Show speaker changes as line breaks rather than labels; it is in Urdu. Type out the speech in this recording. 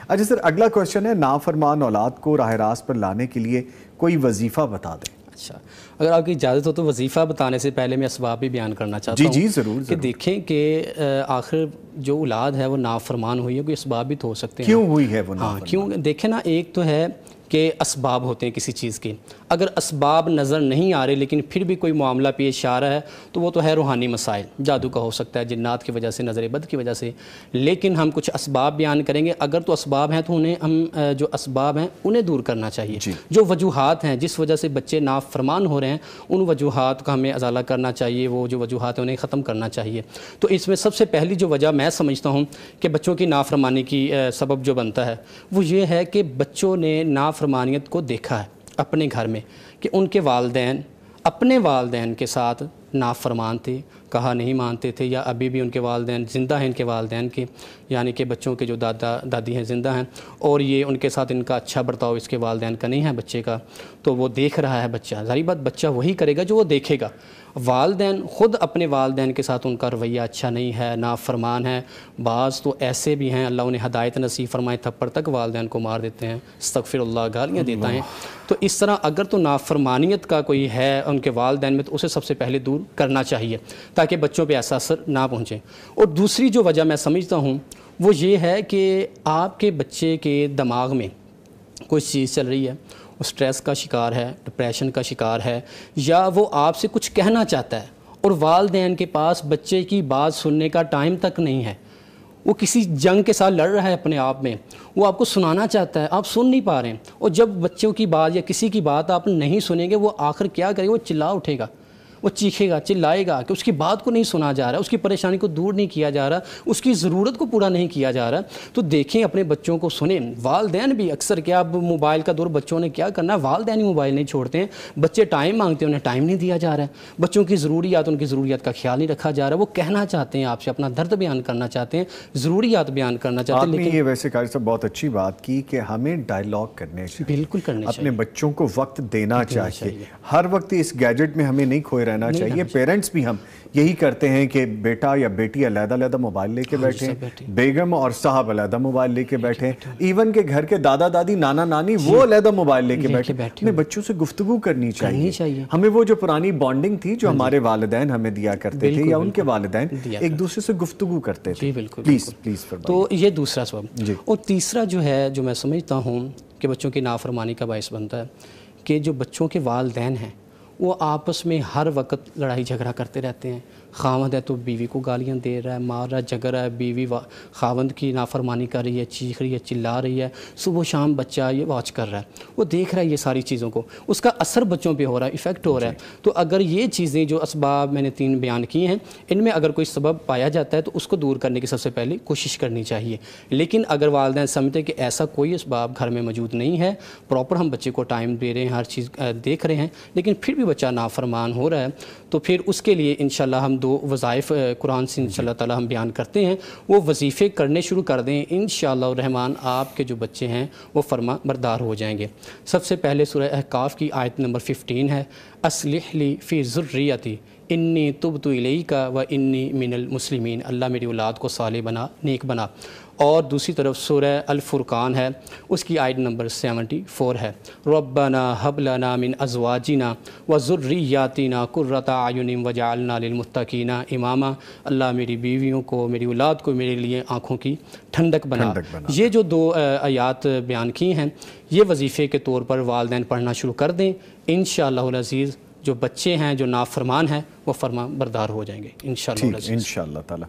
اچھا سر، اگلا کوشچن ہے نافرمان اولاد کو راہ راست پر لانے کے لیے کوئی وظیفہ بتا دیں۔
اچھا، اگر آپ کی اجازت ہو تو وظیفہ بتانے سے پہلے میں اسباب بھی بیان کرنا چاہتا ہوں۔
جی ضرور
کہ دیکھیں کہ آخر جو اولاد ہے وہ نافرمان ہوئی ہے، کوئی اسباب بھی تو ہو سکتے ہیں۔
کیوں ہوئی ہے وہ نافرمان؟
ہاں کیوں، دیکھیں نا، ایک تو ہے کہ اسباب ہوتے ہیں کسی چیز کے، اگر اسباب نظر نہیں آ رہے لیکن پھر بھی کوئی معاملہ پیش آ رہا ہے تو وہ تو ہے روحانی مسائل، جادو کا ہو سکتا ہے، جنات کی وجہ سے، نظر بد کی وجہ سے، لیکن ہم کچھ اسباب بیان کریں گے۔ اگر تو اسباب ہیں تو انہیں ہم جو اسباب ہیں انہیں دور کرنا چاہیے۔ جو وجوہات ہیں جس وجہ سے بچے نافرمان ہو رہے ہیں ان وجوہات کا ہمیں ازالہ کرنا چاہیے، وہ جو وجوہات ہیں انہیں ختم کرنا چاہیے۔ تو اس میں سب سے پہلی جو وجہ میں سمجھتا ہوں کہ بچوں کی نافرمانی کی سبب جو بنتا ہے وہ یہ ہے کہ بچوں نے نافرمانیت کو دیکھا ہے اپنے گھر میں، کہ ان کے والدین اپنے والدین کے ساتھ نافرمان تھے، کہا نہیں مانتے تھے، یا ابھی بھی ان کے والدین زندہ ہیں، ان کے والدین کے یعنی کہ بچوں کے جو دادا دادی ہیں زندہ ہیں، اور یہ ان کے ساتھ ان کا اچھا برتاؤ اس کے والدین کا نہیں ہے بچے کا، تو وہ دیکھ رہا ہے بچہ، ظاہری بات بچہ وہی کرے گا جو وہ دیکھے گا۔ والدین خود اپنے والدین کے ساتھ ان کا رویہ اچھا نہیں ہے، نافرمان ہے، بعض تو ایسے بھی ہیں اللہ انہیں ہدایت نصیب فرمائے تھپڑ تک والدین کو مار دیتے ہیں، استغفر اللہ، گالیاں دیتا ہیں۔ تو اس طرح اگر تو نافرمانیت کا کوئی ہے ان کے والدین میں تو اسے سب سے پہلے دور کرنا چاہیے تاکہ بچوں پہ ایسا اثر نہ پہنچے۔ اور دوسری جو وجہ میں سمجھتا ہوں وہ یہ ہے کہ آپ کے بچے کے دماغ میں کوئی چیز چل رہی ہے، وہ سٹریس کا شکار ہے، ڈپریشن کا شکار ہے، یا وہ آپ سے کچھ کہنا چاہتا ہے اور والدین کے پاس بچے کی بات سننے کا ٹائم تک نہیں ہے، وہ کسی جنگ کے ساتھ لڑ رہا ہے اپنے آپ میں، وہ آپ کو سنانا چاہتا ہے، آپ سن نہیں پا رہے ہیں، اور جب بچوں کی بات یا کسی کی بات آپ نہیں سنیں گے وہ آخر کیا کرے گا؟ وہ چلا اٹھے گا، وہ چیخے گا، چلائے گا کہ اس کی بات کو نہیں سنا جا رہا، اس کی پریشانی کو دور نہیں کیا جا رہا، اس کی ضرورت کو پورا نہیں کیا جا رہا۔ تو دیکھیں اپنے بچوں کو سنیں۔ والدین بھی اکثر کیا، اب موبائل کا دور، بچوں نے کیا کرنا ہے، والدین ہی موبائل نہیں چھوڑتے ہیں، بچے ٹائم مانگتے ہیں انہیں ٹائم نہیں دیا جا رہا ہے، بچوں کی ضروریات، ان کی ضروریات کا خیال نہیں رکھا جا رہا، وہ کہنا چاہتے ہیں آپ سے، اپنا درد بیان کرنا چاہتے ہیں، ضروریات بیان کرنا چاہتے ہیں،
لیکن یہ ویسے قاری صاحب بہت اچھی بات کی کہ ہمیں ڈائیلاگ کرنے چاہیے،
بالکل کرنے چاہیے،
اپنے بچوں کو وقت دینا چاہیے، ہر وقت اس گیجٹ میں ہمیں نہیں کھوئے رہنا چاہیے۔ پیرنٹس بھی ہم یہی کرتے ہیں کہ بیٹا یا بیٹی علیحدہ علیحدہ موبائل لے کے بیٹھیں، بیگم اور صاحب علیحدہ موبائل لے کے بیٹھیں، ایون کہ گھر کے دادا دادی نانا نانی وہ علیحدہ موبائل لے کے بیٹھیں۔ اپنے بچوں سے گفتگو کرنی چاہیے، ہمیں وہ جو پرانی بانڈنگ تھی جو ہمارے والدین ہمیں دیا کرتے تھے یا ان کے والدین ایک دوسرے سے گفتگو کرتے تھے۔ پلیز فرمائیے۔
تو یہ دوسرا سبب۔ اور تیسرا جو ہے جو میں سمجھتا ہوں کہ بچوں کی نافرمانی کا باعث بنتا ہے کہ جو بچوں کے والدین ہیں وہ آپس میں ہر وقت لڑائی جھگڑا کرتے رہتے ہیں۔ خاوند ہے تو بیوی کو گالیاں دے رہا ہے، مار رہا ہے، جھگڑ رہا ہے، بیوی خاوند کی نافرمانی کر رہی ہے، چیخ رہی ہے، چلا رہی ہے، صبح شام بچہ یہ واچ کر رہا ہے، وہ دیکھ رہا ہے یہ ساری چیزوں کو، اس کا اثر بچوں پہ ہو رہا ہے، ایفیکٹ ہو رہا ہے۔ تو اگر یہ چیزیں جو اسباب میں نے 3 بیان کیے ہیں ان میں اگر کوئی سبب پایا جاتا ہے تو اس کو دور کرنے کی سب سے پہلے کوشش کرنی چاہیے۔ لیکن اگر والدین سمجھتے ہیں کہ ایسا کوئی اسباب گھر میں موجود نہیں ہے، پراپر ہم بچے کو ٹائم دے رہے ہیں، ہر چیز دیکھ رہے ہیں، لیکن پھر بھی بچہ نافرمان ہو رہا ہے، تو پھر اس کے لیے انشاءاللہ ہم 2 وظائف قرآن سے انشاءاللہ تعالی ہم بیان کرتے ہیں، وہ وظیفے کرنے شروع کر دیں، انشاءاللہ الرحمن آپ کے جو بچے ہیں وہ فرما بردار ہو جائیں گے۔ سب سے پہلے سورہ احقاف کی آیت نمبر 15 ہے، اصلح لی فی ذریتی انی تبت الیک و انی من المسلمین، اللہ میری اولاد کو صالح بنا، نیک بنا۔ اور دوسری طرف سورہ الفرقان ہے، اس کی آیت نمبر 74 ہے، ربنا حب لنا من ازواجنا و ذریاتنا قرۃ اعین وجعلنا للمتقین اماما، اللہ میری بیویوں کو، میری اولاد کو میرے لیے آنکھوں کی ٹھنڈک بنا۔ یہ جو 2 آیات بیان کی ہیں یہ وظیفے کے طور پر والدین پڑھنا شروع کر دیں، انشاءاللہ العزیز جو بچے ہیں جو نافرمان ہیں وہ فرما بردار ہو جائیں گے انشاءاللہ العزیز۔
انشاءاللہ تعالی۔